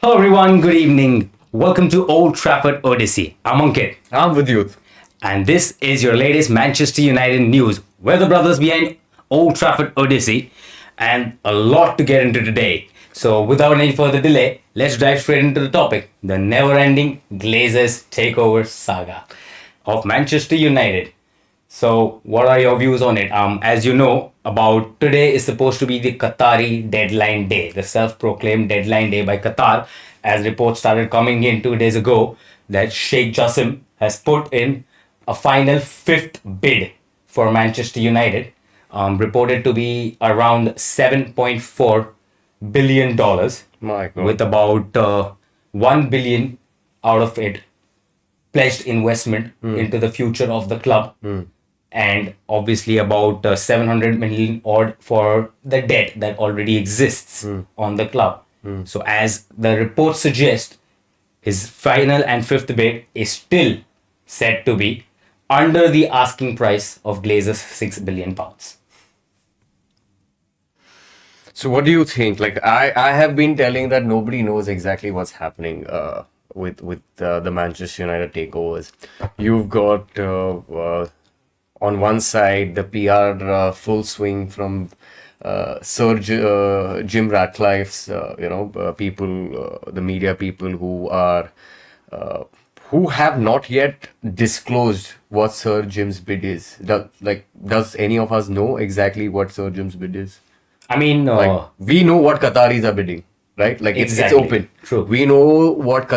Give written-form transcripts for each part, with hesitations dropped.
Hello everyone, good evening. Welcome to Old Trafford Odyssey. I'm Ankit. I'm with you. And this is your latest Manchester United news. We're the brothers behind Old Trafford Odyssey and a lot to get into today. So without any further delay, let's dive straight into the topic. The never-ending Glazers takeover saga of Manchester United. So, what are your views on it? As you know, about today is supposed to be the Qatari Deadline Day, the self-proclaimed Deadline Day by Qatar, as reports started coming in 2 days ago that Sheikh Jassim has put in a final fifth bid for Manchester United, reported to be around $7.4 billion, My God. with about 1 billion out of it pledged investment into the future of the club, and obviously about 700 million odd for the debt that already exists on the club. So as the report suggests, his final and fifth bid is still said to be under the asking price of Glazer's £6 billion. So what do you think? Like I have been telling that nobody knows exactly what's happening with the Manchester United takeovers. You've got on one side the PR full swing from Sir Jim Ratcliffe's people, the media people who are who have not yet disclosed what Sir Jim's bid is. Does any of us know exactly what Sir Jim's bid is? I mean, We know what Qataris are bidding, right? Like Exactly. it's open. True. We know what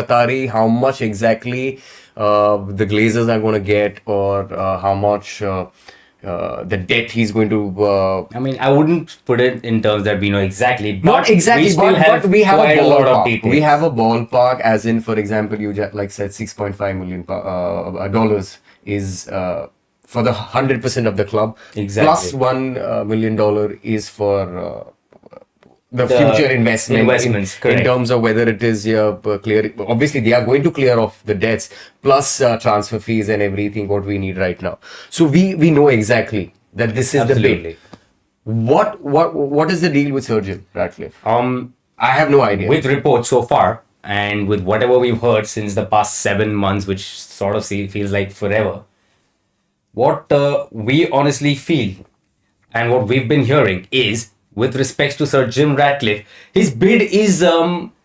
how much exactly the Glazers are going to get, or how much the debt he's going to. I mean, I wouldn't put it in terms that we know exactly, but Not exactly, we still but we have quite a lot of ballpark. details. We have a ballpark, as in, for example, you like said, $6.5 million dollars is for the 100% of the club. Exactly. Plus $1 million is for the future investments, in correct. terms of whether it is clear. Obviously, they are going to clear off the debts plus transfer fees and everything what we need right now. So we know exactly that this is the Absolutely. bid. What is the deal with Sir Jim Ratcliffe? I have no idea. With reports so far, and with whatever we've heard since the past 7 months, which sort of feels like forever, what we honestly feel and what we've been hearing is, with respects to Sir Jim Ratcliffe, his bid is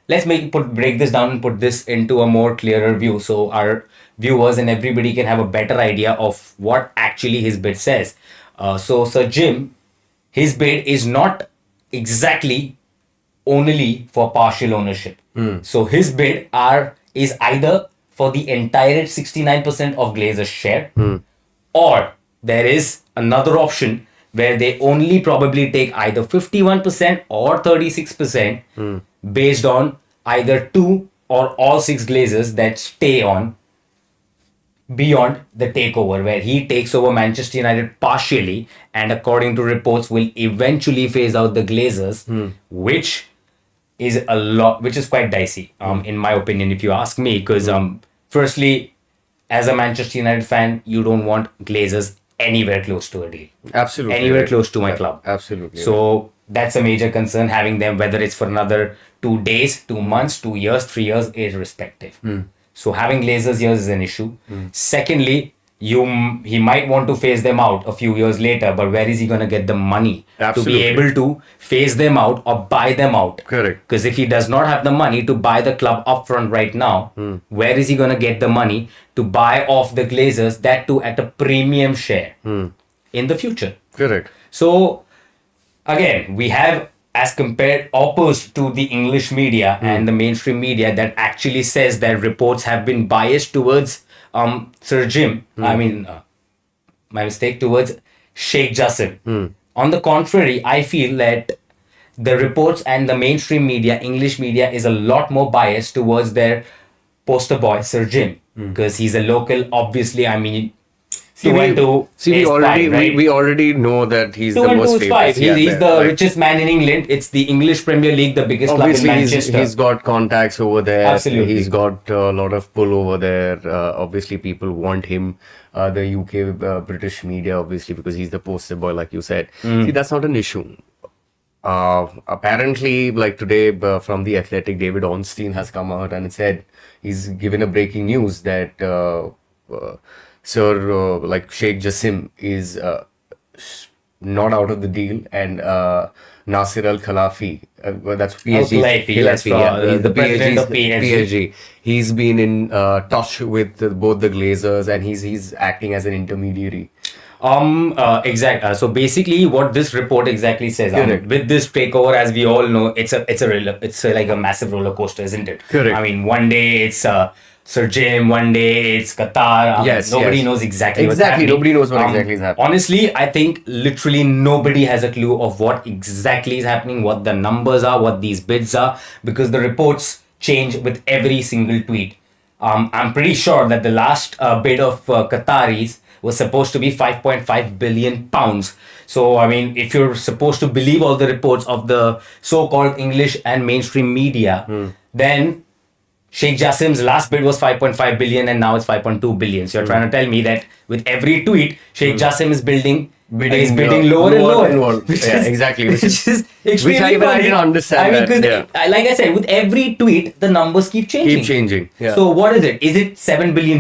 let's break this down and put this into a more clearer view, so our viewers and everybody can have a better idea of what actually his bid says. So Sir Jim, his bid is not exactly only for partial ownership. So his bid is either for the entire 69% of Glazer's share, or there is another option where they only probably take either 51% or 36% based on either 2 or all 6 Glazers that stay on beyond the takeover, where he takes over Manchester United partially and according to reports will eventually phase out the Glazers, which is quite dicey, in my opinion, if you ask me, because firstly, as a Manchester United fan, you don't want Glazers anywhere close to a deal. Absolutely. Anywhere right. close to my club. Absolutely. So that's a major concern, having them, whether it's for another 2 days, 2 months, 2 years, 3 years, irrespective. So having Glazers here is an issue. Secondly, he might want to phase them out a few years later, but where is he going to get the money to be Absolutely. able to phase them out or buy them out? Correct. Because if he does not have the money to buy the club upfront right now, where is he going to get the money to buy off the Glazers, that too at a premium share in the future? Correct. So again, we have, as compared opposed to the English media and the mainstream media that actually says that reports have been biased towards Sir Jim, I mean, my mistake, towards Sheikh Jassim. On the contrary, I feel that the reports and the mainstream media, English media, is a lot more biased towards their poster boy, Sir Jim, because he's a local, obviously. I mean, See, we already know that he's the 2 and 2 most is famous. 5. Yeah, He's there, the right. richest man in England. It's the English Premier League, the biggest club in Obviously, Manchester. he's got contacts over there. Absolutely. He's got a lot of pull over there. Obviously, people want him. The UK, British media, obviously, because he's the poster boy, like you said. See, that's not an issue. Apparently, like today, from the Athletic, David Ornstein has come out and said he's given a breaking news that Sir like Sheikh Jassim is not out of the deal, and Nasir Al-Khelaifi, well, that's PSG's Al-Khelaifi, yes, he's the president of PSG. He's been in touch with both the Glazers, and he's acting as an intermediary. So basically, what this report exactly says, Correct. with this takeover, as we all know, it's like a massive roller coaster, isn't it? Correct. I mean, one day it's Sir Jim, one day it's Qatar. Nobody knows exactly what's happening. Nobody knows what exactly is happening. Honestly, I think literally nobody has a clue of what exactly is happening, what the numbers are, what these bids are, because the reports change with every single tweet. I'm pretty sure that the last bid of Qataris was supposed to be 5.5 billion pounds. So, I mean, if you're supposed to believe all the reports of the so-called English and mainstream media, then Sheikh Jassim's last bid was 5.5 billion and now it's 5.2 billion. So you're trying to tell me that with every tweet, Sheikh Jassim is bidding lower and lower. Exactly. Which is extremely I funny. didn't understand. I mean, because like I said, with every tweet, the numbers keep changing. Yeah. So what is it? Is it $7 billion?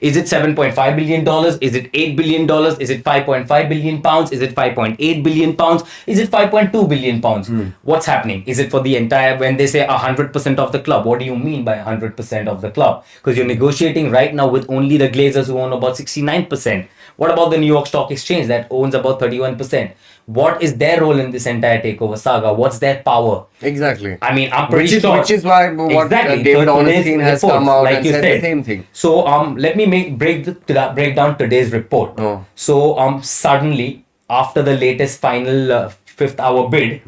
Is it $7.5 billion? Is it $8 billion? Is it 5.5 billion pounds? Is it 5.8 billion pounds? Is it 5.2 billion pounds? What's happening? Is it for the entire, when they say 100% of the club, what do you mean by 100% of the club? Because you're negotiating right now with only the Glazers who own about 69%. What about the New York Stock Exchange that owns about 31%? What is their role in this entire takeover saga? What's their power? Exactly. I mean, I'm pretty sure. Which is why David Ornstein has come out and said the same thing. So let me break down today's report. Oh. So suddenly, after the latest final fifth hour bid,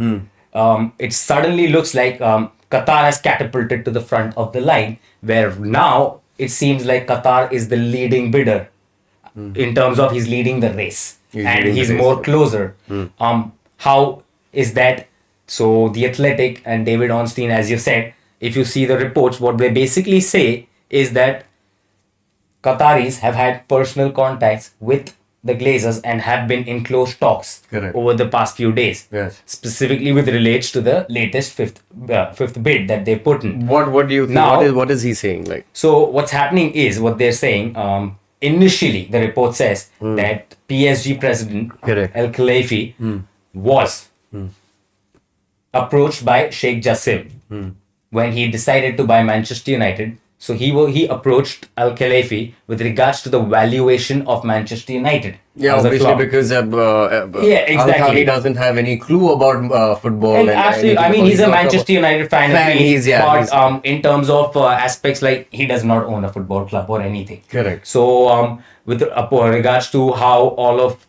it suddenly looks like Qatar has catapulted to the front of the line, where now it seems like Qatar is the leading bidder. In terms of he's leading the race he's more closer. How is that? So the Athletic and David Ornstein, as you said, if you see the reports, what they basically say is that Qataris have had personal contacts with the Glazers and have been in close talks over the past few days. Yes. Specifically with relates to the latest fifth bid that they put in. What do you think? Now, what is he saying? Like, so what's happening is what they're saying. Initially, the report says that PSG president Al-Khelaifi was approached by Sheikh Jassim when he decided to buy Manchester United. So he approached Al-Khelaifi with regards to the valuation of Manchester United. Yeah, obviously because Al-Khelaifi doesn't have any clue about football. And absolutely, I mean, he's a Manchester United fan. But in terms of aspects, like he does not own a football club or anything. Correct. So with regards to how all of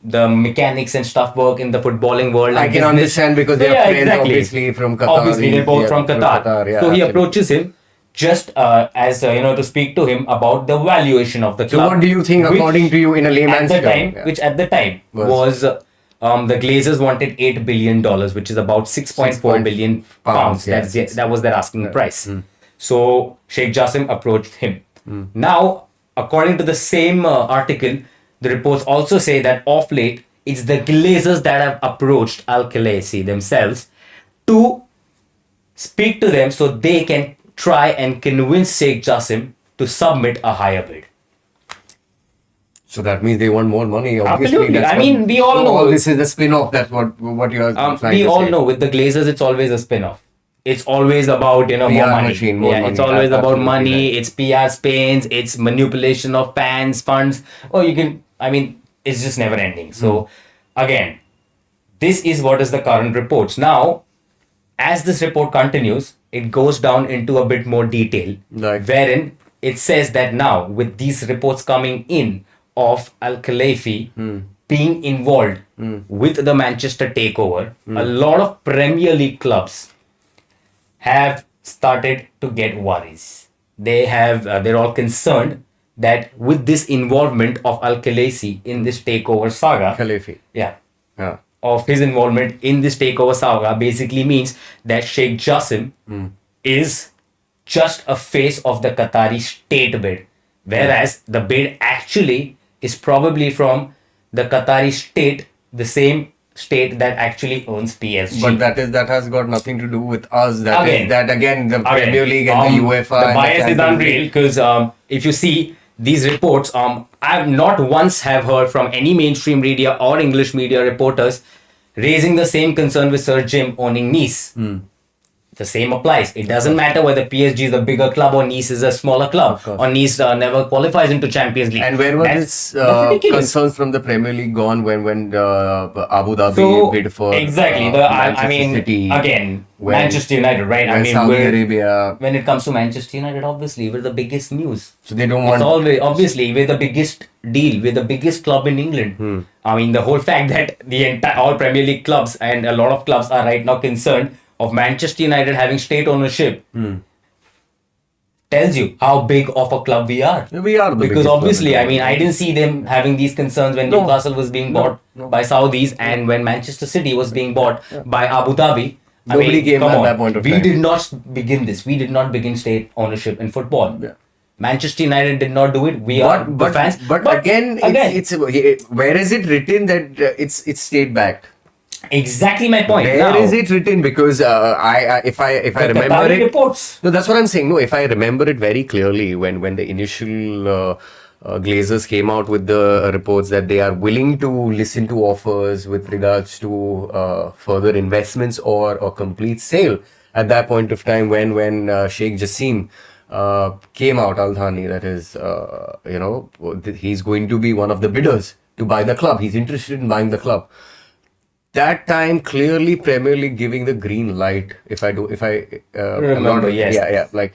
the mechanics and stuff work in the footballing world, I can understand because they are friends, obviously from Qatar. Obviously, they're both from Qatar. So he approaches him just as to speak to him about the valuation of the club. So what do you think, according to you, in a layman's term? Which at the time was the Glazers wanted $8 billion, which is about 6.4 billion pounds. That was their asking price. So Sheikh Jassim approached him. Now, according to the same article, the reports also say that of late, it's the Glazers that have approached Al-Khelaifi themselves to speak to them so they can try and convince Sheikh Jassim to submit a higher bid. So that means they want more money. Obviously, absolutely. We all know this is the spin-off. That's what you are trying to say. We all know with the Glazers, it's always a spin-off. It's always about more money. It's always about money. It's PR spins. It's manipulation of funds. It's just never ending. So again, this is what is the current reports. Now, as this report continues, it goes down into a bit more detail, wherein it says that now, with these reports coming in of Al-Khelaifi being involved with the Manchester takeover, a lot of Premier League clubs have started to get worries. They're all concerned that with this involvement of Al-Khelaifi in this takeover saga, of his involvement in this takeover saga basically means that Sheikh Jassim is just a face of the Qatari state bid, whereas the bid actually is probably from the Qatari state, the same state that actually owns PSG. But that has got nothing to do with us. Again. The Premier League and the UEFA. The and bias is Champions unreal League. because if you see these reports, I've not once have heard from any mainstream media or English media reporters raising the same concern with Sir Jim owning Nice. The same applies. It doesn't matter whether PSG is a bigger club or Nice is a smaller club, or Nice never qualifies into Champions League. And where were that's these concerns from the Premier League gone when Abu Dhabi bid for exactly Manchester City, again when- Manchester United, right? when Saudi Arabia. When it comes to Manchester United, obviously we're the biggest news. So they don't It's want. always obviously we're the biggest deal, we're the biggest club in England. I mean, the whole fact that the entire all Premier League clubs and a lot of clubs are right now concerned of Manchester United having state ownership tells you how big of a club we are. We are the Because biggest club obviously, in the I mean, world. I didn't see them having these concerns when Newcastle was being bought by Saudis and when Manchester City was being bought by Abu Dhabi. Nobody came come at on. that point of We time. did not begin this. We did not begin state ownership in football. Yeah. Manchester United did not do it. We are the fans. But again, it's where is it written that it's state backed? exactly my point. Where Now, is it written? Because if I the remember Qatari it, reports. no, that's what I'm saying. No, if I remember it very clearly, when the initial Glazers came out with the reports that they are willing to listen to offers with regards to further investments or a complete sale. At that point of time, when Sheikh Jassim came out, Al Thani, that is, he's going to be one of the bidders to buy the club. He's interested in buying the club. That time, clearly Premier League giving the green light. If I Remember, yes. yeah, like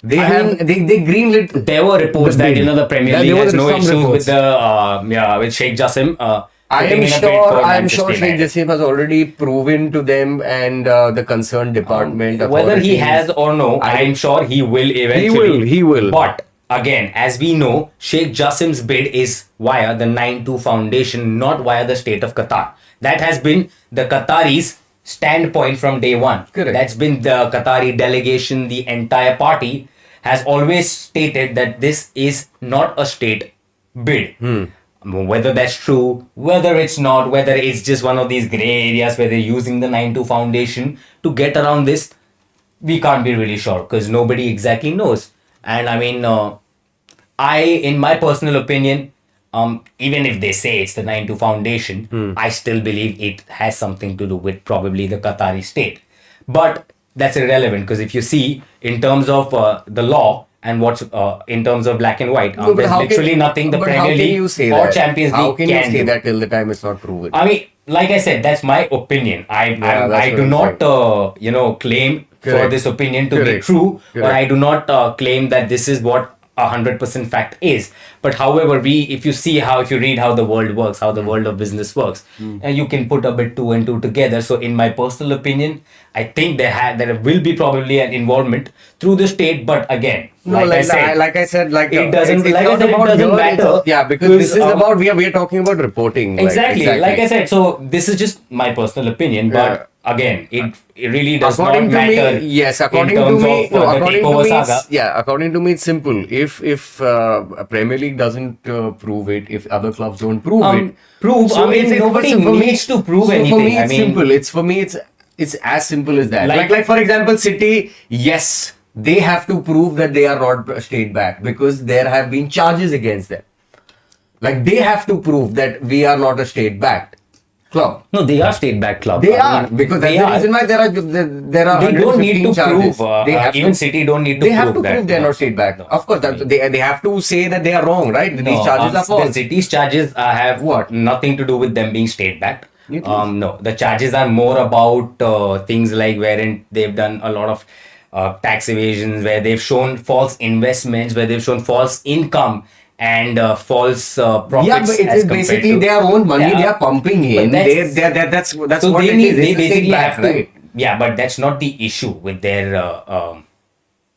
they greenlit. There were reports the that bid. the Premier Yeah, League there were has no some issues reports. with the with Sheikh Jassim. I putting am in a bid sure. for I am Manchester sure Sheikh United. Jassim has already proven to them and the concerned department. Whether he authorities. has or no, I am sure he will eventually. He will. But again, as we know, Sheikh Jassim's bid is via the 9-2 Foundation, not via the state of Qatar. That has been the Qataris' standpoint from day one. Correct. That's been the Qatari delegation, the entire party has always stated that this is not a state bid. Whether that's true, whether it's not, whether it's just one of these gray areas where they're using the 9-2 Foundation to get around this, we can't be really sure because nobody exactly knows. And I mean, in my personal opinion, even if they say it's the 9-2 Foundation, I still believe it has something to do with probably the Qatari state. But that's irrelevant because if you see in terms of the law and what's in terms of black and white, No, but there's how literally can- nothing the but how Premier can League you say or that? Champions How League can you can say do. that till the time it's not proven? I mean, like I said, that's my opinion. I that's I what do I'm not claim for Correct. this opinion to be Correct. true, or Correct. I do not claim that this is what 100% fact is. But however, if you read how the world works, how the world of business works, and you can put a bit two and two together. So, in my personal opinion, I think there will be probably an involvement through the state. But again, No, I said, it doesn't. it's Like I not said, it about doesn't your- matter. Yeah, because this is about we are talking about reporting. Exactly. Like I said, so this is just my personal opinion, but again, it really does according not to matter. me, yes. According in to terms me, of, no, the according to takeover me, saga. according to me, it's simple. If Premier League doesn't prove it, if other clubs don't prove it, Prove. I mean, nobody needs to prove so anything. For me, I it's mean, simple. It's as simple as that. Like- Like for example, City. Yes, they have to prove that they are not state backed because there have been charges against them. Like they have to prove that we are not a state backed club. no, they are state back club. They I are mean, because that's they the are. reason why there are They don't need 115 to charges. prove. They have Even to, City don't need to they prove have to that. prove they're not state back. No. Of course, they have to say that they are wrong, right? These No, charges are the false. city's charges have What? nothing to do with them being state backed. It is. No, the charges are more about things like wherein they've done a lot of tax evasions, where they've shown false investments, where they've shown false income and false profits. Yeah, but as it's compared basically to- their own money Yeah. they are pumping But in. that's- That's so what they it need, is. they It's a basically state have back, to. right? Yeah, but that's not the issue with their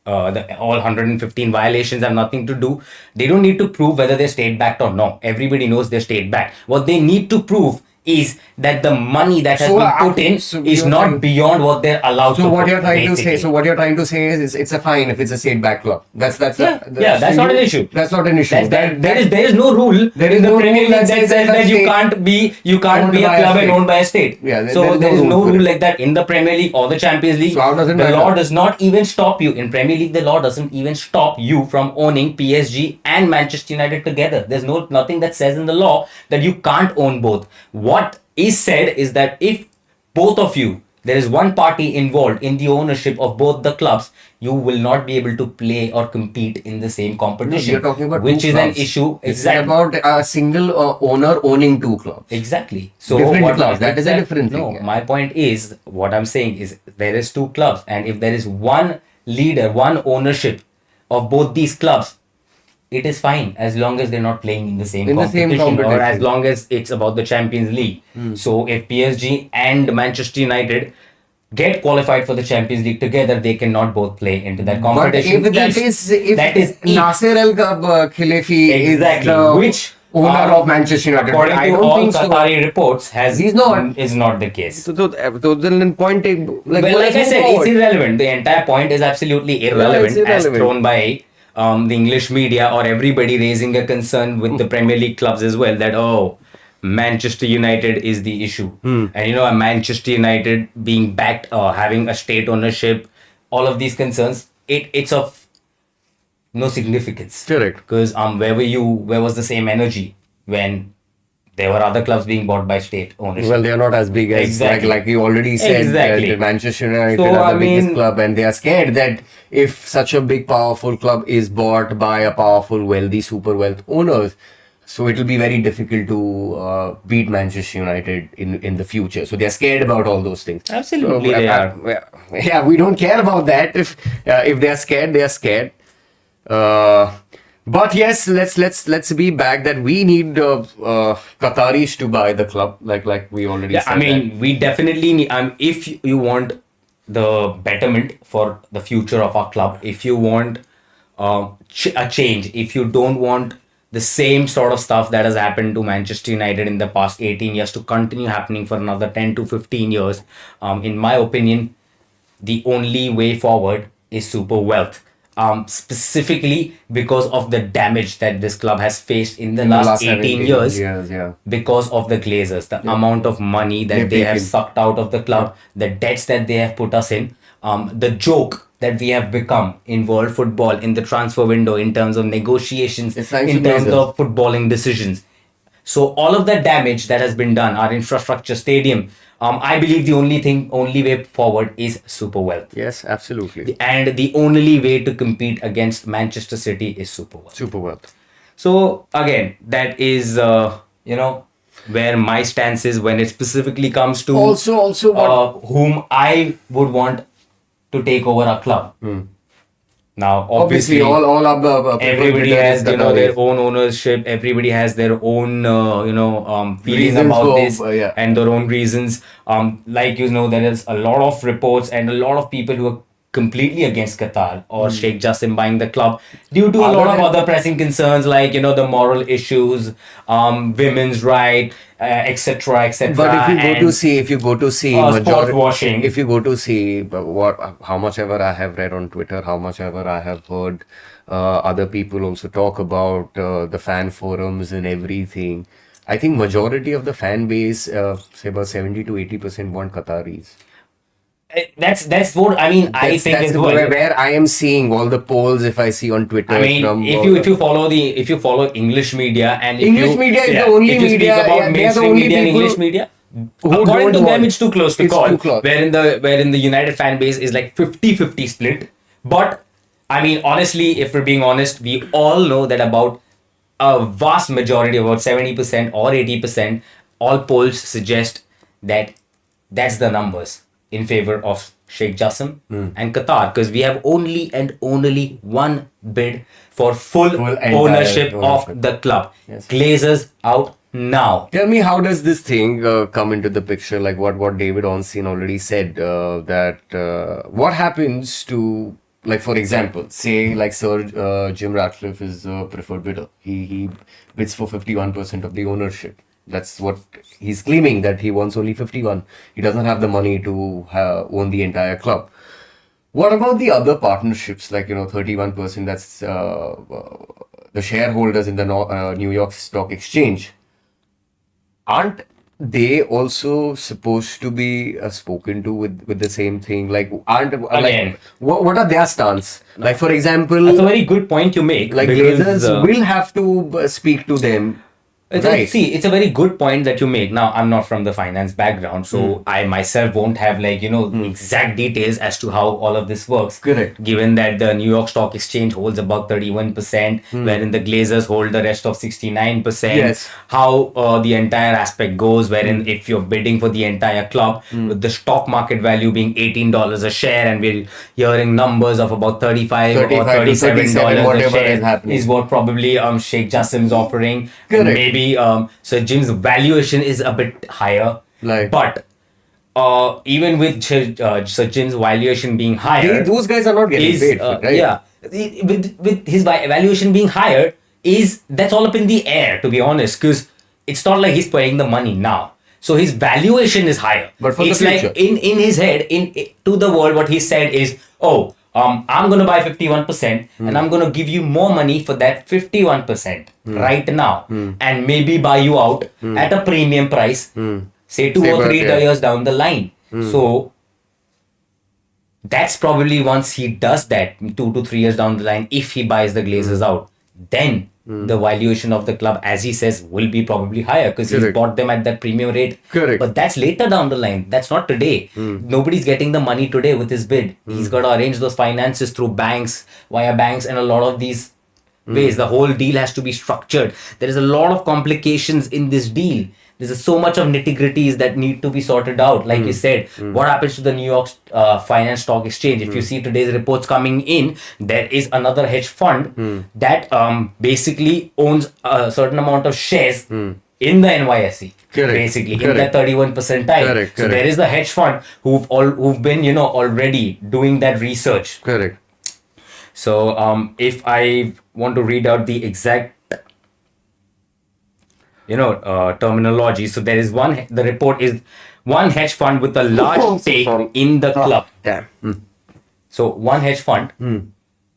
all 115 violations have nothing to do. They don't need to prove whether they're state backed or not. Everybody knows they're state backed. What they need to prove is that the money that has So, been put in so is you're not trying- beyond what they're allowed to So what put, you're trying to say? basically. So what you're trying to say is it's a fine if it's a state back club. That's Yeah, that's so not an you- issue. That's not an issue. There is no rule There in is the no Premier rule League that that says says that that you state can't owned be a by a club and state. owned by a state. Yeah, So there is rule no for rule it. like that in the Premier League or the Champions League. So how does it The matter? law does not even stop you in Premier League. The law doesn't even stop you from owning PSG and Manchester United together. There's nothing that says in the law that you can't own both. What is said is that if both of you, there is one party involved in the ownership of both the clubs, you will not be able to play or compete in the same No, competition. you're talking about which two is clubs. an issue. This is Exactly. about a single owner owning two clubs. Exactly. So Different clubs. That is a different No, thing, yeah. my point is, what I'm saying is there is two clubs, and if there is one leader, one ownership of both these clubs, it is fine as long as they're not playing in the same In the same competition, or as competition. long as it's about the Champions League. So if PSG and Manchester United get qualified for the Champions League together, they cannot both play into that But competition. if that is if Nasser Al-Khelaifi is exactly the which owner of Manchester United, but according I to don't all think so. Qatari reports, He's not. is not the case. So then point take, Well, like let's I move said, forward. it's irrelevant. The entire point is absolutely irrelevant, as irrelevant. thrown by the English media or everybody raising a concern with the Premier League clubs as well, that Manchester United is the issue. And a Manchester United being backed, having a state ownership, all of these concerns, it's of no significance. Correct. Because where was the same energy when there were other clubs being bought by state ownership? Well, they are not as big as Exactly. like you already said. Exactly. The Manchester United So, are I the biggest mean- club, and they are scared that if such a big, powerful club is bought by a powerful, wealthy, super wealth owners, so it will be very difficult to beat Manchester United in the future. So they are scared about all those things. Absolutely, So, they are. Yeah, we don't care about that. If they are scared, they are scared. But yes, let's be back that we need Qataris to buy the club, like we already Yeah, said. I mean, we definitely need. If you want the betterment for the future of our club, if you want a change, if you don't want the same sort of stuff that has happened to Manchester United in the past 18 years to continue happening for another 10 to 15 years, in my opinion, the only way forward is super wealth. Specifically because of the damage that this club has faced in the last 18 years, yeah. because of the Glazers, the amount of money that They've they have taken. sucked out of the club, the debts that they have put us in, the joke that we have become in world football, in the transfer window, in terms of negotiations, It's thanks in to terms Glazers. of footballing decisions. So all of that damage that has been done, our infrastructure, stadium, I believe the only way forward is super wealth. Yes, absolutely. And the only way to compete against Manchester City is super wealth. Super wealth. So again, that is where my stance is when it specifically comes to Also, what whom I would want to take over a club. Now, obviously, all everybody has their Qataris. own ownership. Everybody has their own feeling Reasons about for- this yeah. and their own reasons. Like there is a lot of reports and a lot of people who are completely against Qatar or Sheikh Jassim buying the club due to a Other lot of than- other pressing concerns like the moral issues, women's right, etc., etc. But if you go to see sports washing. if you go to see how much ever I have read on Twitter, how much ever I have heard other people also talk about the fan forums and everything, I think majority of the fan base, say about 70 to 80% want Qataris. That's what I mean. I think that's as well. where I am seeing all the polls. If I see on Twitter, I mean, from, if you follow English media and if English you, media is yeah, the only if you media, speak about yeah, they are the mainstream only media and people English media, who according don't to them, want- it's too close to it's call. too close. Wherein the United fan base is like 50-50 split. But I mean, honestly, if we're being honest, we all know that about a vast majority, about 70% or 80%, all polls suggest that that's the numbers in favor of Sheikh Jassim and Qatar, because we have only and only one bid for full entire ownership ownership. of the club. Yes. Glazers out now. Tell me, how does this thing come into the picture? Like what David Ornstein already said, that what happens to, like, for example, say like Sir Jim Ratcliffe is the preferred bidder. He bids for 51% of the ownership. That's what he's claiming, that he wants only 51. He doesn't have the money to own the entire club. What about the other partnerships, like, 31%, that's the shareholders in the New York Stock Exchange? Aren't they also supposed to be spoken to with the same thing? Like, aren't Again. like what are their stance? Like, for example, That's a very good point you make. like because, Glazers will have to speak to them, right? See, it's a very good point that you make. Now, I'm not from the finance background, so I myself won't have exact details as to how all of this works. Correct. Given that the New York Stock Exchange holds about 31%, wherein the Glazers hold the rest of 69%. Yes. How the entire aspect goes, wherein if you're bidding for the entire club, with the stock market value being $18 a share, and we're hearing numbers of about 35 or 35 to $37 a whatever share is happening. is what probably Sheikh Jassim's offering. Correct. Maybe Sir Jim's valuation is a bit higher. Like- but even with Sir Jim's valuation being higher, Those guys are not getting paid, right? yeah, with his valuation being higher, that's all up in the air, to be honest, because it's not like he's paying the money now. So his valuation is higher. But for the it's future. like in his head, to the world, what he said is, oh, I'm going to buy 51% and I'm going to give you more money for that 51% right now, and maybe buy you out at a premium price, say 2 or 3 years down the line. So that's probably once he does that 2 to 3 years down the line, if he buys the Glazers out, then the valuation of the club, as he says, will be probably higher because he's Correct. bought them at that premium rate. Correct. But that's later down the line. That's not today. Nobody's getting the money today with his bid. He's got to arrange those finances through banks, via banks, and a lot of these ways. The whole deal has to be structured. There is a lot of complications in this deal. There's so much of nitty-gritties that need to be sorted out. Like you said, what happens to the New York Finance Stock Exchange? If you see today's reports coming in, there is another hedge fund that basically owns a certain amount of shares in the NYSE. Correct. Basically, Correct. in that 31% time. Correct. So there is the hedge fund who've been already doing that research. Correct. So if I want to read out the exact terminology, so there is the report is one hedge fund with a large stake in the club. Damn. So one hedge fund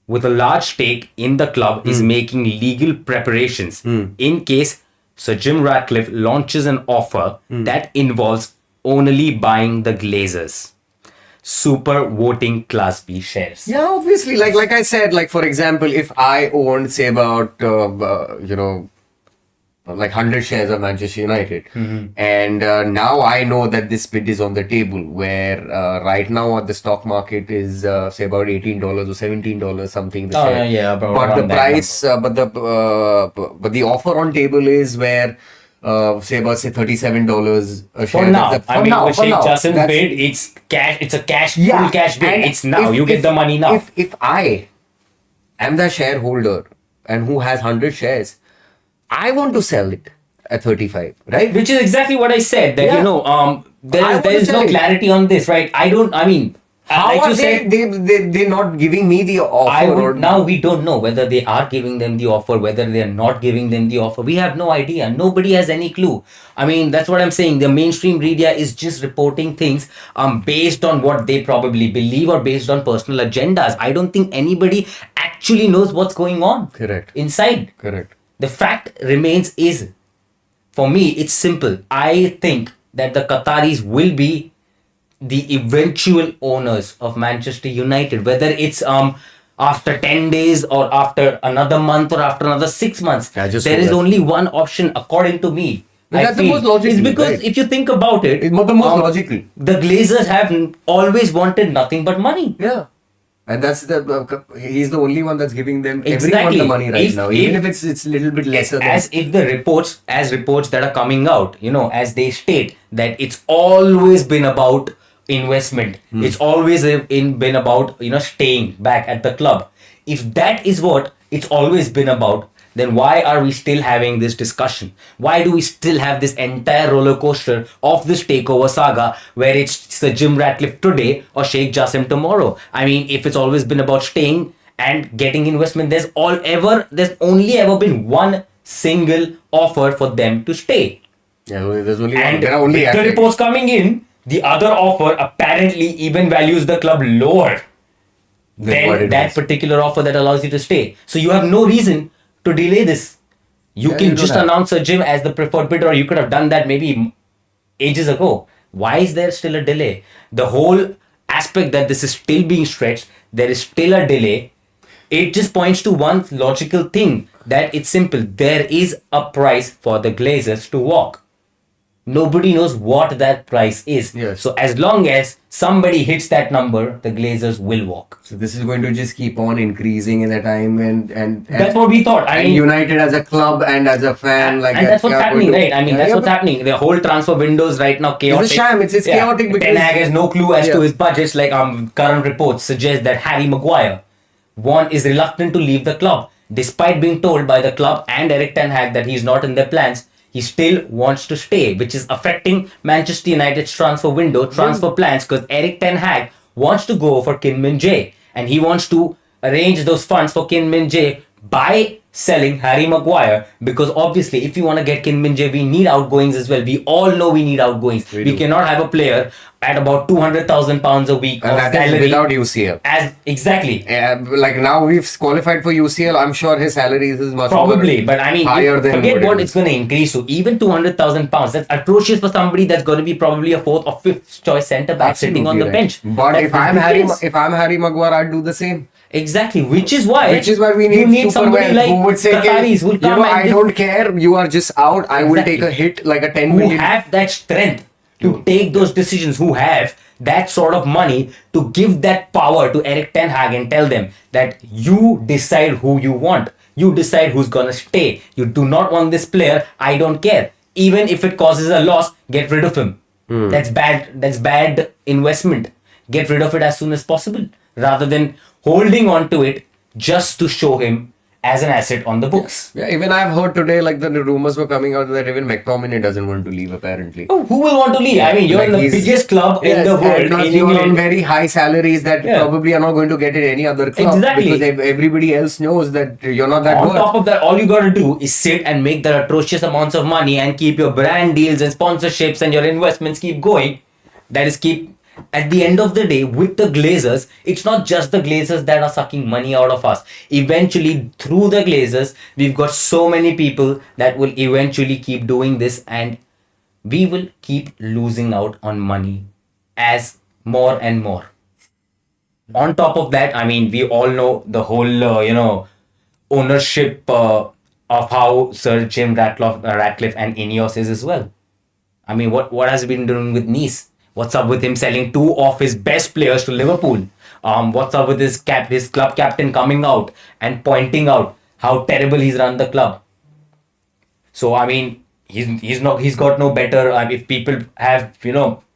with a large stake in the club is making legal preparations in case Sir Jim Ratcliffe launches an offer that involves only buying the Glazers super voting Class B shares. Yeah, obviously. Like I said, like, for example, if I owned, say, about like 100 shares of Manchester United, and now I know that this bid is on the table, where right now the stock market is say about $18 or $17 something the share. Yeah, but around the that price, but the offer on table is where say about $37 a share. For now, For now, with for Sheikh now. Jassim's That's- bid, it's cash. It's a cash, Yeah, full cash bid. and It's now. if- You get if- the money now. If I am the shareholder and who has 100 shares, I want to sell it at 35, right? Which is exactly what I said. That Yeah. there I is want there to is no sell it. clarity on this, right? How like are you said, they not giving me the offer? now we don't know whether they are giving them the offer, whether they are not giving them the offer. We have no idea. Nobody has any clue. That's what I'm saying. The mainstream media is just reporting things based on what they probably believe or based on personal agendas. I don't think anybody actually knows what's going on Correct. inside. Correct. The fact remains is, for me, it's simple. I think that the Qataris will be the eventual owners of Manchester United, whether it's after 10 days or after another month or after another 6 months. I just There hope is that- only one option, according to me. But I that's the feel. most logical, It's because right? if you think about it, It's the most logical. the Glazers have always wanted nothing but money. Yeah. And that's he's the only one that's giving them everyone Exactly. the money right If- now, even if it's a little bit lesser than. As if the reports that are coming out, as they state that it's always been about investment. It's always been about staying back at the club. If that is what it's always been about, then why are we still having this discussion? Why do we still have this entire roller coaster of this takeover saga, where it's Sir Jim Ratcliffe today or Sheikh Jassim tomorrow? If it's always been about staying and getting investment, there's only ever been one single offer for them to stay. Yeah, there's only And there are only with the assets. reports coming in, the other offer apparently even values the club lower Then what than it that is. particular offer that allows you to stay. So you have no reason to delay this. You Yeah, can you don't just have. announce a gym as the preferred bidder, or you could have done that maybe ages ago. Why is there still a delay? The whole aspect that this is still being stretched, there is still a delay. It just points to one logical thing, that it's simple. There is a price for the Glazers to walk. Nobody knows what that price is. Yes. So as long as somebody hits that number, the Glazers will walk. So this is going to just keep on increasing in the time, and That's what we thought. I and mean, United as a club and as a fan, like and that's what's are happening, going to- right? I mean, Yeah, that's yeah, what's but happening. The whole transfer window is right now chaotic. It's a sham. It's chaotic because Ten Hag has no clue as to Yeah. his budgets. Like current reports suggest that Harry Maguire is reluctant to leave the club, despite being told by the club and Eric Ten Hag that he's not in their plans. He still wants to stay, which is affecting Manchester United's transfer window, transfer plans, because Eric Ten Hag wants to go for Kim Min Jae, and he wants to arrange those funds for Kim Min Jae by selling Harry Maguire, because obviously if you want to get Kim Min Jae, we need outgoings as well. We all know we need outgoings. We do. cannot have a player at about £200,000 a week and of that is salary without UCL. as exactly. Like now we've qualified for UCL. I'm sure his salary is much Probably, more but I mean, higher than forget what it it's is. going to increase to. Even £200,000, that's atrocious for somebody that's going to be probably a fourth or fifth choice centre back sitting on the Absolutely right. bench. But That's ridiculous. if I'm Harry Maguire, I'd do the same. Exactly, which is why We you need super somebody wealth like who would say, Qataris who will you come know, and I just- don't care. You are just out. I will Exactly. take a hit like a 10 who million. have that strength to take those decisions, who have that sort of money to give that power to Eric Ten Hag and tell them that you decide who you want. You decide who's gonna stay. You do not want this player. I don't care. Even if it causes a loss, get rid of him. That's bad. That's bad investment. Get rid of it as soon as possible, rather than holding on to it just to show him as an asset on the books. Yeah, even I've heard today, like the rumors were coming out that even McTominay doesn't want to leave apparently. Oh, who will want to leave? I mean, you're Like in the he's- biggest club in Yes, the and world, plus in you're on England. very high salaries that Yeah. probably are not going to get in any other club. Exactly. Because everybody else knows that you're not that On worth. top of that, all you gotta do is sit and make the atrocious amounts of money and keep your brand deals and sponsorships and your investments keep going. That is, keep at the end of the day with the Glazers, it's not just the Glazers that are sucking money out of us. Eventually, through the Glazers, we've got so many people that will eventually keep doing this, and we will keep losing out on money as more and more. On top of that, I mean, we all know the whole, ownership of how Sir Jim Ratcliffe and Ineos is as well. I mean, what has he been doing with Nice? What's up with him selling two of his best players to Liverpool? What's up with his club captain coming out and pointing out how terrible he's run the club? So I mean, he's got no better. If people have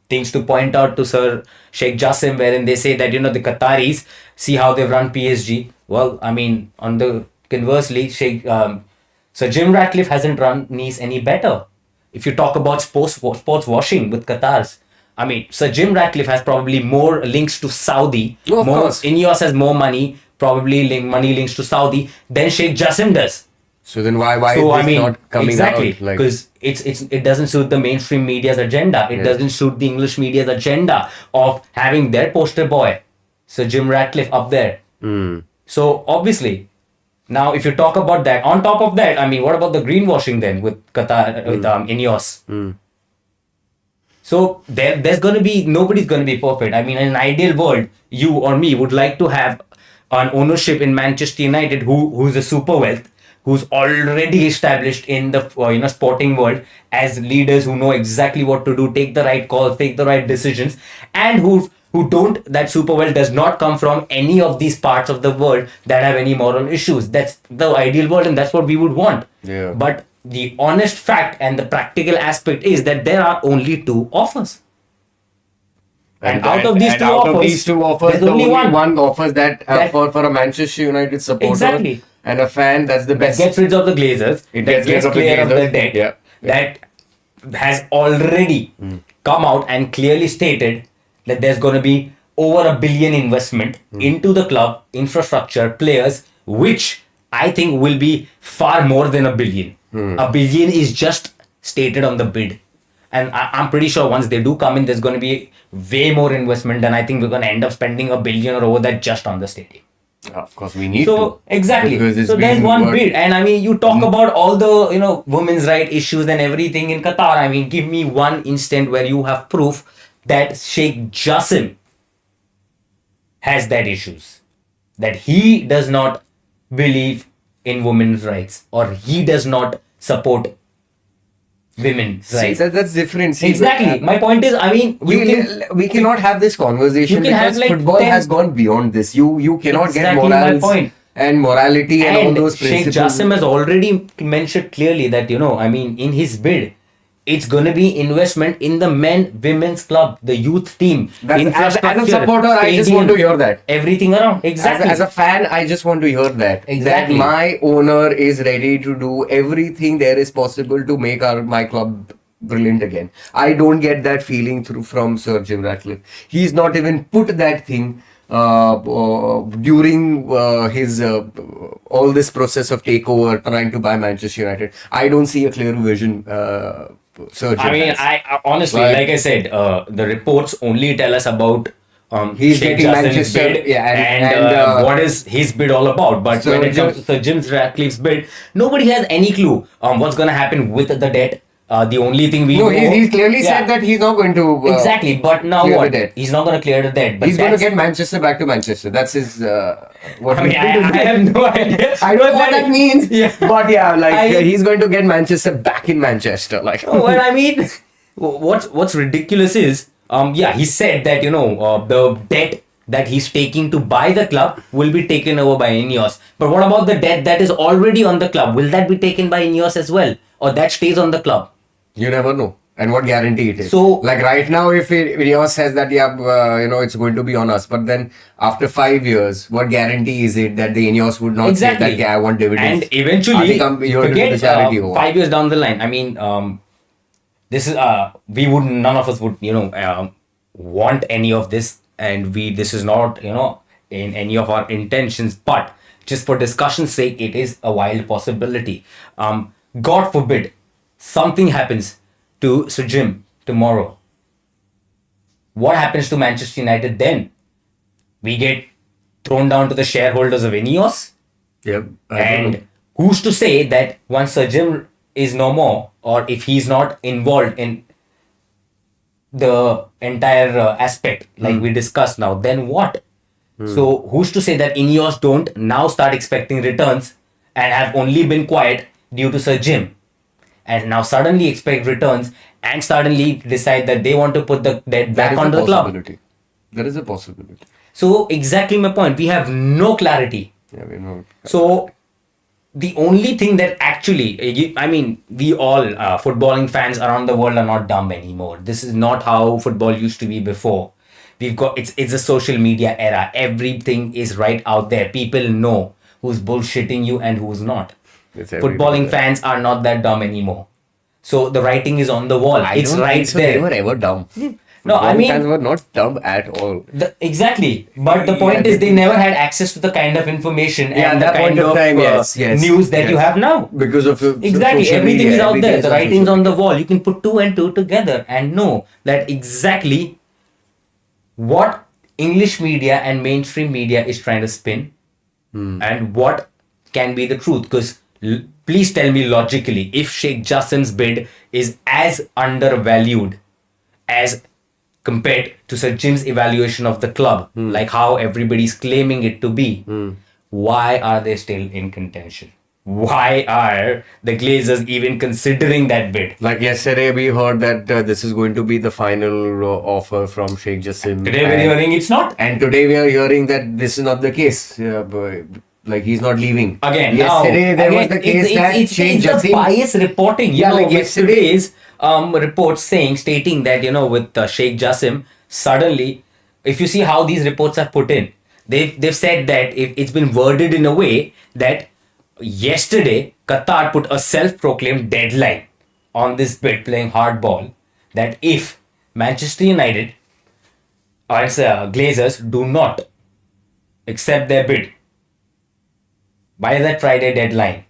things to point out to Sir Sheikh Jassim, wherein they say that the Qataris see how they've run PSG. Well, I mean, on the conversely, Sir Jim Ratcliffe hasn't run Nice any better. If you talk about sports washing with Qatars, I mean, Sir Jim Ratcliffe has probably more links to Saudi. Oh, of course. Ineos has more money, probably money links to Saudi than Sheikh Jassim does. So then why is this not coming exactly, out? Like, because it doesn't suit the mainstream media's agenda. It doesn't suit the English media's agenda of having their poster boy, Sir Jim Ratcliffe, up there. So obviously, now if you talk about that, on top of that, I mean, what about the greenwashing then with Qatar, with Ineos? So there's going to be, nobody's going to be perfect. I mean, in an ideal world, you or me would like to have an ownership in Manchester United who's a super wealth, who's already established in the sporting world as leaders who know exactly what to do, take the right calls, take the right decisions, and that super wealth does not come from any of these parts of the world that have any moral issues. That's the ideal world, and that's what we would want. Yeah. But the honest fact and the practical aspect is that there are only two offers. And out of these two offers, the there's only one offers that for a Manchester United supporter Exactly. and a fan, that's the that best. gets rid of the Glazers, It that gets rid gets of the clear of the Glazers. debt, Yeah. that has already come out and clearly stated that there's going to be over $1 billion investment into the club, infrastructure, players, which I think will be far more than $1 billion. $1 billion is just stated on the bid. And I'm pretty sure once they do come in, there's going to be way more investment, and I think we're going to end up spending $1 billion or over that just on the stadium. Of course, we need So to. exactly. Because it's So there's been one what- bid, and I mean, you talk about all the women's right issues and everything in Qatar. I mean, give me one instant where you have proof that Sheikh Jassim has that issues, that he does not believe in women's rights or he does not support women's See, rights. that's different. See, Exactly. My point is, I mean, we cannot have this conversation you can have, because like, football 10 has gone beyond this. You cannot Exactly get my morals point. and morality and all those Sheikh principles. Jassim has already mentioned clearly that, I mean, in his bid, it's going to be investment in the women's club, the youth team, As a infrastructure, supporter, I just stadium, want to hear that. everything around. Exactly. As a fan, I just want to hear that. Exactly. That my owner is ready to do everything there is possible to make my club brilliant again. I don't get that feeling from Sir Jim Ratcliffe. He's not even put that thing during his all this process of takeover, trying to buy Manchester United. I don't see a clear vision. Sir Jim I mean, has. I honestly, Like- like I said, the reports only tell us about He's Sheikh getting Jassim's Manchester, bid yeah, and, and, what is his bid all about. But Sir when it comes Jim- to Sir Jim Ratcliffe's bid, nobody has any clue what's going to happen with the debt. The only thing we No, know, he's clearly Yeah. said that he's not going to Exactly, but now clear the what? debt. He's not going to clear the debt. But He's going to that's- get Manchester back to Manchester. That's his. What I mean, he's I going to do. have no idea. I don't know what that means. Yeah. But yeah, like I- he's going to get Manchester back in Manchester. Like Oh, well, I mean, what's ridiculous is, he said that the debt that he's taking to buy the club will be taken over by Ineos. But what about the debt that is already on the club? Will that be taken by Ineos as well, or that stays on the club? you never know. And what guarantee it is. So- like right now, if Ineos says that it's going to be on us, but then after 5 years, what guarantee is it that the Ineos would not say that I want dividends? And eventually, you have to do the forget charity over. 5 years down the line. I mean, this is none of us would want any of this, and this is not in any of our intentions. But just for discussion's sake, it is a wild possibility. God forbid something happens to Sir Jim tomorrow. What happens to Manchester United then? We get thrown down to the shareholders of Ineos. Yep. And who's to say that once Sir Jim is no more, or if he's not involved in the entire aspect like we discussed now, then what? So who's to say that Ineos don't now start expecting returns and have only been quiet due to Sir Jim, and now suddenly expect returns and suddenly decide that they want to put the debt back onto the club? There is a possibility. So exactly my point. We have no clarity. Yeah, we know. So the only thing that actually, we all footballing fans around the world are not dumb anymore. This is not how football used to be before. It's a social media era. Everything is right out there. People know who's bullshitting you and who's not. It's everywhere. Footballing fans are not that dumb anymore. So the writing is on the wall. I It's don't right think so. there. They were ever dumb. No, I Football mean- fans were not dumb at all. Exactly, but the point is they never had access to the kind of information Yeah, and the that kind point of of time, yes. news that you yes. have now. Because of Exactly, social everything media, is out everything there. is The on writing's social on the media. wall. You can put 2 and 2 together and know that exactly what English media and mainstream media is trying to spin and what can be the truth. Because please tell me logically, if Sheikh Jassim's bid is as undervalued as compared to Sir Jim's evaluation of the club, like how everybody's claiming it to be, why are they still in contention? Why are the Glazers even considering that bid? Like yesterday, we heard that this is going to be the final offer from Sheikh Jassim. Today we're hearing it's not. And today we are hearing that this is not the case. Like he's not leaving. Again, yesterday there was again, the case that it's Sheikh the Jassim. bias reporting. Yeah, like with yesterday- today's reports stating that with Sheikh Jassim, suddenly, if you see how these reports are put in, they've said that it's been worded in a way that yesterday Qatar put a self-proclaimed deadline on this bid, playing hardball, that if Manchester United or Glazers do not accept their bid by that Friday deadline,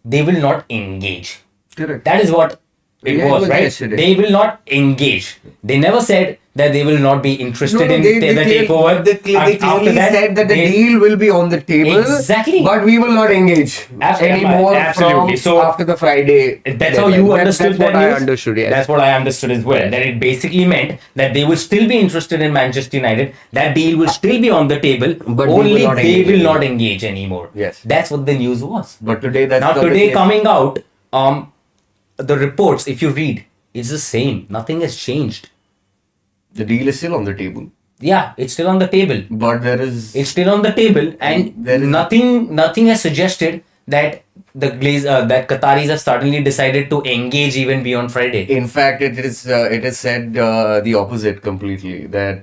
they will not engage. Correct. That is what It Yeah, it was, was right? yesterday. They will not engage. They never said that they will not be interested in the takeover. They clearly said that the deal will be on the table. Exactly. But we will not engage anymore Absolutely. from So after the Friday. that's how you understood That's what that I news? understood, yes. That's what I understood as well. Yes. That it basically meant that they will still be interested in Manchester United. That deal will still be on the table. But only they will anymore. not engage anymore. Yes. That's what the news was. But today that's Now not the today case. coming out, the reports, if you read, it's the same. Nothing has changed. The deal is still on the table. Yeah, it's still on the table. But there is It's still on the table, and there is nothing has suggested that that Qataris have suddenly decided to engage even beyond Friday. in fact it is said the opposite completely, that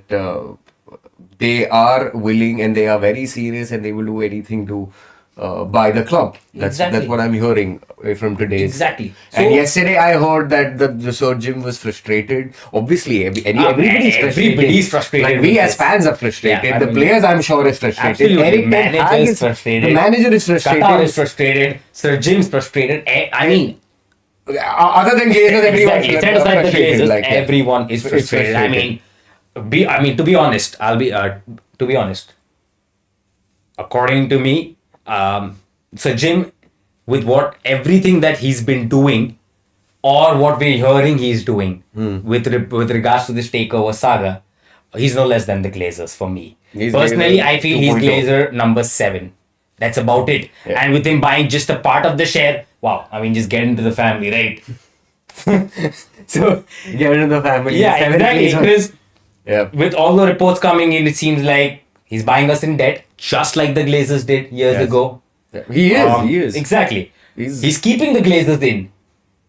they are willing and they are very serious and they will do anything to buy the club. That's what I'm hearing from today's. Exactly. And yesterday I heard that the Sir Jim was frustrated. Obviously, everybody's frustrated. Like we as fans are frustrated. Yeah, the players, I'm sure, is frustrated. Absolutely. Eric Ten Hag Manager is is frustrated. The manager is frustrated. Qatar is frustrated. Sir Jim's frustrated. I mean, Other than Glazers, everyone's exactly. Set aside the frustrated. Glazers, Like that. everyone is It's frustrated. To be honest, to be honest. According to me, Sir Jim, with everything that he's been doing, or what we're hearing he's doing with regards to this takeover saga, he's no less than the Glazers for me. He's Personally, Glazer I feel he's 2.0. Glazer number 7. That's about it. Yeah. And with him buying just a part of the share, wow, I mean, just get into the family, right? So, Get into the family. yeah, Seven exactly. Glazer. Because Yeah. with all the reports coming in, it seems like he's buying us in debt, just like the Glazers did years Yes. ago. He is. Exactly. He's- He's keeping the Glazers in.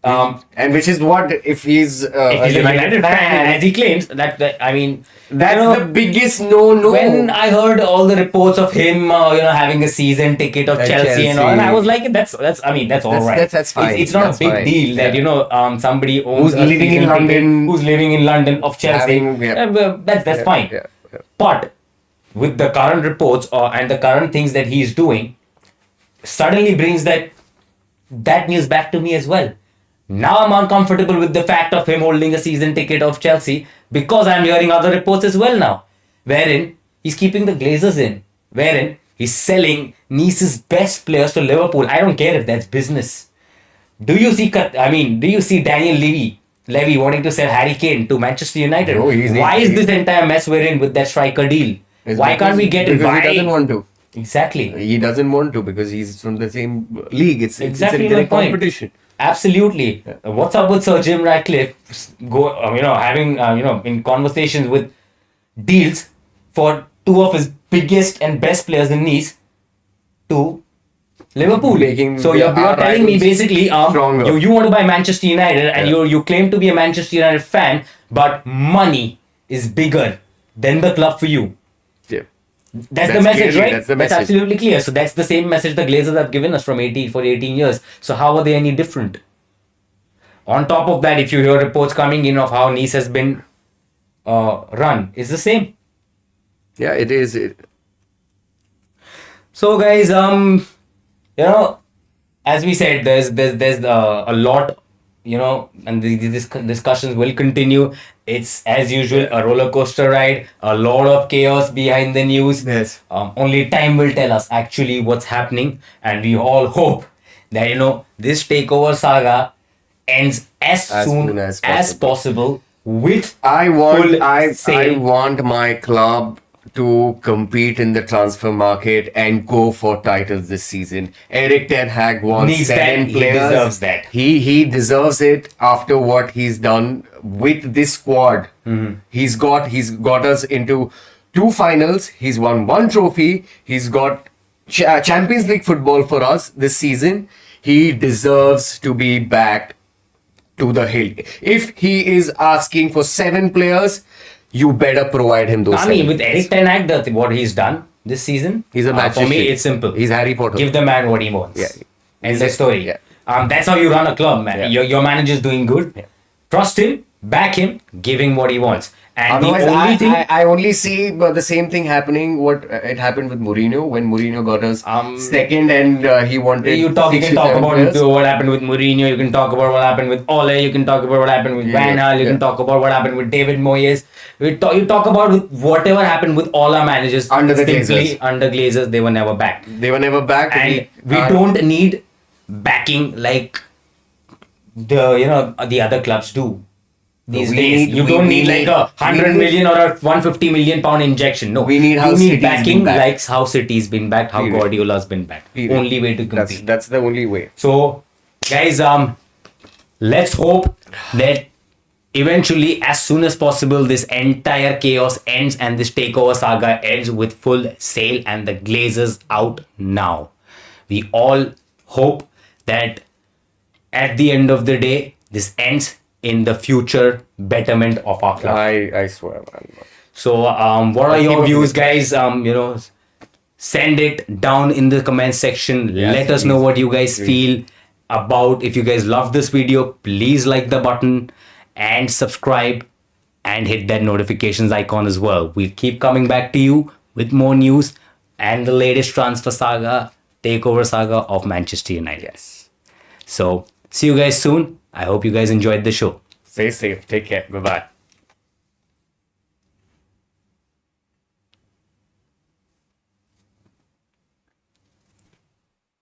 And which is what, if he's If he's a United fan, as he claims, that I mean, that's you know, the biggest no. when I heard all the reports of him, having a season ticket of Chelsea and all, and I was like, that's all right. That's fine. It's not That's a big fine. deal that somebody owns Who's a living in season ticket, London, who's living in London of Chelsea. That's fine. Yeah. But with the current reports and the current things that he's doing, suddenly brings that news back to me as well. Now I'm uncomfortable with the fact of him holding a season ticket of Chelsea, because I'm hearing other reports as well now, wherein he's keeping the Glazers in, wherein he's selling Nice's best players to Liverpool. I don't care if that's business. Do you see Daniel Levy wanting to sell Harry Kane to Manchester United? No, Why is this entire mess we're in with that striker deal? Why can't we get it? Because Why? he doesn't want to. Exactly. He doesn't want to because he's from the same league. It's Exactly a my direct point. competition. Absolutely. What's up with Sir Jim Ratcliffe having in conversations with deals for two of his biggest and best players in Nice to Liverpool? So you're telling me basically stronger. you want to buy Manchester United and you claim to be a Manchester United fan, but money is bigger than the club for you. Yeah. That's the message, clearly, right? that's the message. Absolutely clear. So that's the same message the Glazers have given us for 18 years. So how are they any different? On top of that, if you hear reports coming in of how Nice has been run, it's the same. Yeah, it is. So guys, as we said, there's a lot, and these discussions will continue. It's as usual a roller coaster ride, a lot of chaos behind the news. Yes. Only time will tell us actually what's happening, and we all hope that this takeover saga ends as soon as possible with I sale. want my club to compete in the transfer market and go for titles this season. Eric Ten Hag wants Needs 7 that. players. He deserves that. He deserves it after what he's done with this squad. He's got us into 2 finals. He's won 1 trophy. He's got Champions League football for us this season. He deserves to be backed to the hill. If he is asking for 7 players, you better provide him those. I mean, with Eric Ten Hag, what he's done this season, He's a match for me, machine. it's simple. He's Harry Potter. Give the man what he wants. Yeah. End the story. Yeah. That's how you run a club, man. Yeah. Your manager's doing good. Yeah. Trust him, back him, give him what he wants. And the Otherwise, only thing, I only see the same thing happening. What it happened with Mourinho when Mourinho got his second and he wanted you six can to talk seven about players. what happened with Mourinho. You can talk about what happened with Ole. You can talk about what happened with Van Yeah, Gaal. You yeah. can talk about what happened with David Moyes. You talk about with whatever happened with all our managers Under the simply Glazers. under Glazers. They were never back, They were never back. and we are- don't need backing like the other clubs do. These we days, need- you we- don't we need like need- a we 100 need- million or a 150 million pound injection. No, We need how you City's need been backing backed. like how City's been backed, how Period. Guardiola's been backed. Period. Only way to compete. That's the only way. So, guys, let's hope that eventually, as soon as possible, this entire chaos ends and this takeover saga ends with full sail and the Glazers out now. We all hope that at the end of the day, this ends in the future betterment of our club. I swear, man. So, what are Let's your keep up views, with it. guys? Send it down in the comment section. Yes, Let us know please. what you guys Please. feel about. If you guys love this video, please like the button and subscribe and hit that notifications icon as well. We'll keep coming back to you with more news and the latest transfer saga, takeover saga of Manchester United. Yes. So, see you guys soon. I hope you guys enjoyed the show. Stay safe. Take care. Bye bye.